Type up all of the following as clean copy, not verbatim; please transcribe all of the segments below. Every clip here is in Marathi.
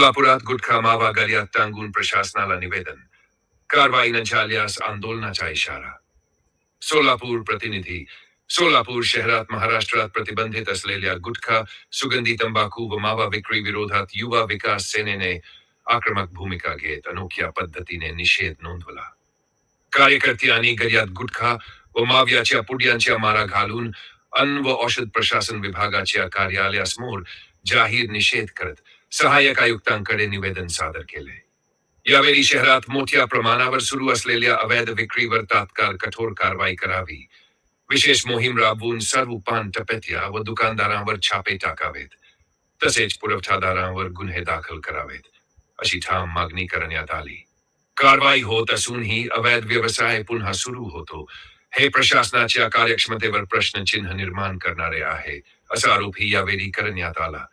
सोलापुरात गुटखा मावा गर्यात टांगून प्रशासनाला निवेदन. कारवाई न झाल्यास आंदोलनाचा इशारा. सोलापूर प्रतिनिधी. सोलापूर शहरात महाराष्ट्रात प्रतिबंधित असलेल्या गुटखा, सुगंधी तंबाखू व मावा विक्री विरोधात युवा विकास सेनेने आक्रमक भूमिका घेत अनोख्या पद्धतीने निषेध नोंदवला. कार्यकर्त्यांनी गर्यात गुटखा व माव्याच्या पुड्यांच्या मारा घालून अन्न व औषध प्रशासन विभागाच्या कार्यालयासमोर जाहीर निषेध करत सहाय्यक आयुक्तांकडे निवेदन सादर केले. यावेळी शहरात मोठ्या प्रमाणावर सुरू असलेल्या अवैध विक्रीवर तात्काळ कठोर कारवाई करावी, विशेष मोहीम राबवून सर्व पान टपऱ्या व दुकानदारांवर छापे टाकावेत, तसेच पुरवठादारांवर गुन्हे दाखल करावेत, अशी ठाम मागणी करण्यात आली. कारवाई होत असूनही अवैध व्यवसाय पुन्हा सुरू होतो हे प्रशासनाच्या कार्यक्षमतेवर प्रश्नचिन्ह निर्माण करणारे आहे, असा आरोपही यावेळी करण्यात आला.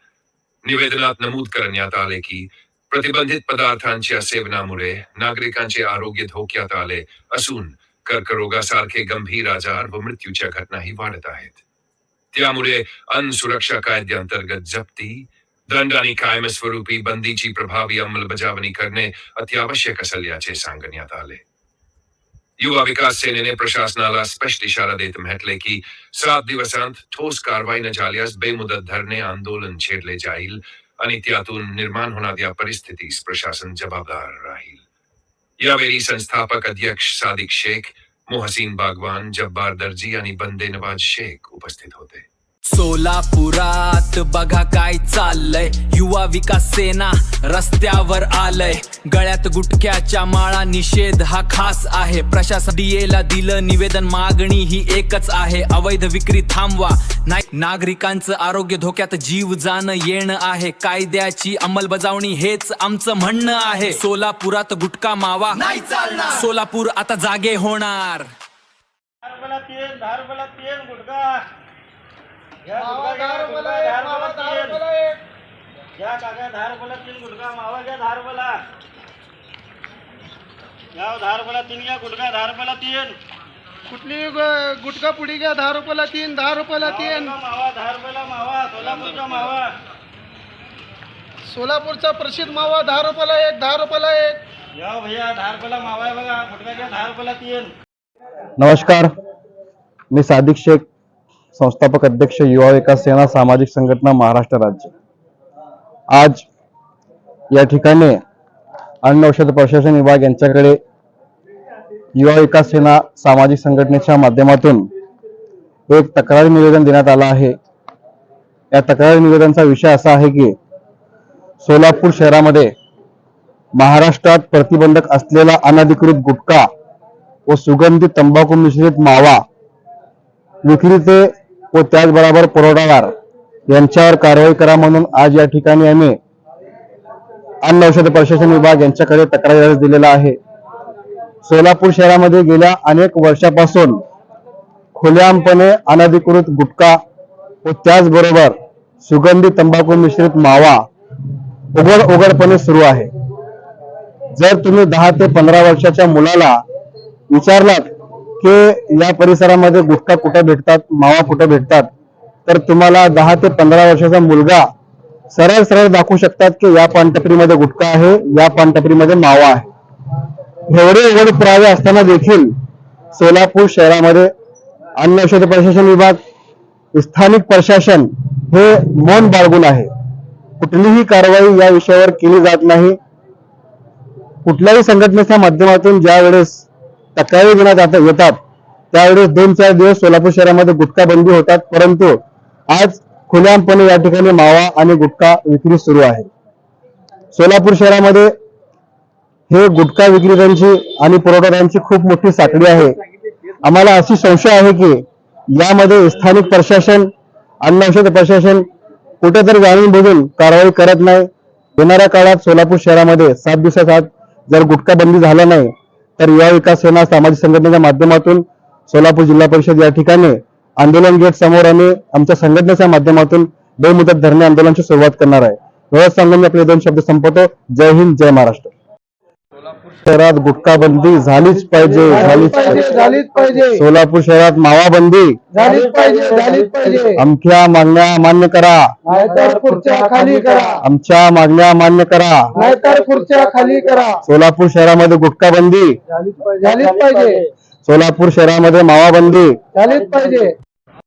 निवेदनात नमूद करण्यात आले की प्रतिबंधित पदार्थांच्या सेवनामुळे नागरिकांचे आरोग्य धोक्यात आले असून कर्करोगासारखे गंभीर आजार व मृत्यूच्या घटनाही वाढत आहेत. त्यामुळे अन्न सुरक्षा कायद्याअंतर्गत जप्ती, दंड आणि कायमस्वरूपी बंदीची प्रभावी अंमलबजावणी करणे अत्यावश्यक असल्याचे सांगण्यात आले. युवा विकास सेनेने प्रशासनाला स्पष्ट इशारा देत म्हटले की 7 दिवसांत ठोस कारवाई न झाल्यास बेमुदत धरणे आंदोलन छेडले जाईल आणि त्यातून निर्माण होणाऱ्या परिस्थितीस प्रशासन जबाबदार राहील. यावेळी संस्थापक अध्यक्ष सादिक शेख, मोहसिन बागवान, जब्बार दर्जी आणि बंदे नवाज शेख उपस्थित होते. सोलापुरात बघा काय चाललंय, युवा विकास सेना रस्त्यावर आलय. गळ्यात गुटख्याच्या माळा, निषेध हा खास आहे. प्रशासन डीएला दिलं निवेदन, मागणी ही एकच आहे. अवैध विक्री थांबवा, नाही नागरिकांचं आरोग्य धोक्यात, जीव जाणं येणं आहे. कायद्याची अंमलबजावणी हेच आमचं म्हणणं आहे. सोलापुरात गुटखा मावा नाही चालणार, सोलापूर आता जागे होणार. या काका 10 रुपयाला 3 गुटखा मावा घ्या 10 रुपयाला. या 10 रुपयाला 3 घ्या गुटखा 10 रुपयाला 3. कुठली गुटखा पुडी घ्या 10 रुपयाला 3. 10 रुपयाला 3 मावा 10 रुपयाला मावा. सोलापूरचा मावा, सोलापूरचा प्रसिद्ध मावा 10 रुपयाला 1. 10 रुपयाला 1. या भैया 10 रुपयाला मावा आहे बघा. गुटखा घ्या 10 रुपयाला 3. नमस्कार, मी सादिक शेख, संस्थापक अध्यक्ष युवा विकास सेना सामाजिक संघटना महाराष्ट्र राज्य. आज या ठिकाणी अन्न औषध प्रशासन विभाग यांच्याकडे युवा विकास सेना सामाजिक संघटनेच्या माध्यमातून एक तक्रारी निवेदन देण्यात आलं आहे. या तक्रारी निवेदनाचा विषय असा आहे की सोलापूर शहरामध्ये महाराष्ट्रात प्रतिबंधक असलेला अनधिकृत गुटखा व सुगंधी तंबाखू मिश्रित मावा विक्रीचे व त्याचबरोबर पुरवठादार यांच्यावर कारवाई करा म्हणून आज या ठिकाणी आम्ही अन्न औषध प्रशासन विभाग यांच्याकडे तक्रारी अर्ज दिलेला आहे. सोलापूर शहरामध्ये गेल्या अनेक वर्षापासून खुलेआमपणे अनधिकृत गुटखा व त्याचबरोबर सुगंधी तंबाखू मिश्रित मावा उघडपणे सुरू आहे. जर तुम्ही 10 ते 15 वर्षाच्या मुलाला विचारलात की या परिसरामध्ये गुटखा कुठे भेटतात, मावा कुठे भेटतात, तर तुम्हाला 10 ते 15 वर्षाचा मुलगा सरळ सरळ दाखवू शकतात की या पानटपरीमध्ये गुटखा आहे, या पानटपरीमध्ये मावा आहे. एवढे उघड पुरावे असताना देखील सोलापूर शहरामध्ये अन्न औषध प्रशासन विभाग, स्थानिक प्रशासन हे मौन बाळगून आहे. कुठलीही कारवाई या विषयावर केली जात नाही. कुठल्याही संघटनेच्या माध्यमातून ज्या वेळेस तक्रारी देण्यात येतात त्यावेळेस 2-4 दिवस सोलापूर शहरामध्ये गुटखा बंदी होतात, परंतु आज खुलेआमपणे या ठिकाणी मावा आणि गुटखा विक्री सुरू आहे. सोलापूर शहरामध्ये हे गुटखा विक्रेत्यांची आणि पुरवठादारांची खूप मोठी साखळी आहे. आम्हाला अशी संशय आहे की यामध्ये स्थानिक प्रशासन, अन्न औषध प्रशासन कुठेतरी जाणून बुजून कारवाई करत नाही. येणाऱ्या काळात सोलापूर शहरामध्ये 7 दिवसात जर गुटखा बंदी झाला नाही तर युवा विकास सेना सामाजिक संघटनेच्या माध्यमातून सोलापूर जिल्हा परिषद या ठिकाणी आंदोलन गेट समोर आणि आमच्या संघटनेच्या माध्यमातून बेमुदत धरणे आंदोलनाची सुरुवात करणार आहे. एवढंच सांगून मी आपले 2 शब्द संपवतो. जय हिंद, जय महाराष्ट्र. शहरात गुटखा बंदी झालीच पाहिजे, झालीच पाहिजे. सोलापूर शहरात मावा बंदी झालीच पाहिजे. आमच्या मागण्या मान्य करा, नाहीतर खुर्च्या खाली करा. आमच्या मागण्या मान्य करा. नाहीतर खुर्च्या खाली करा. सोलापूर शहरामध्ये गुटखा बंदी, झालीच पाहिजे. सोलापूर शहरामध्ये मावा बंदी. झालीच पाहिजे.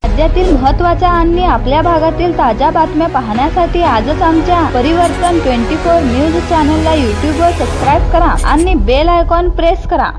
राज्यातील महत्त्वाच्या आणि आपल्या भागातील ताज्या बातम्या पाहण्यासाठी आजच आमच्या परिवर्तन 24 न्यूज चॅनलला यूट्यूबवर सबस्क्राईब करा आणि बेल आयकॉन प्रेस करा.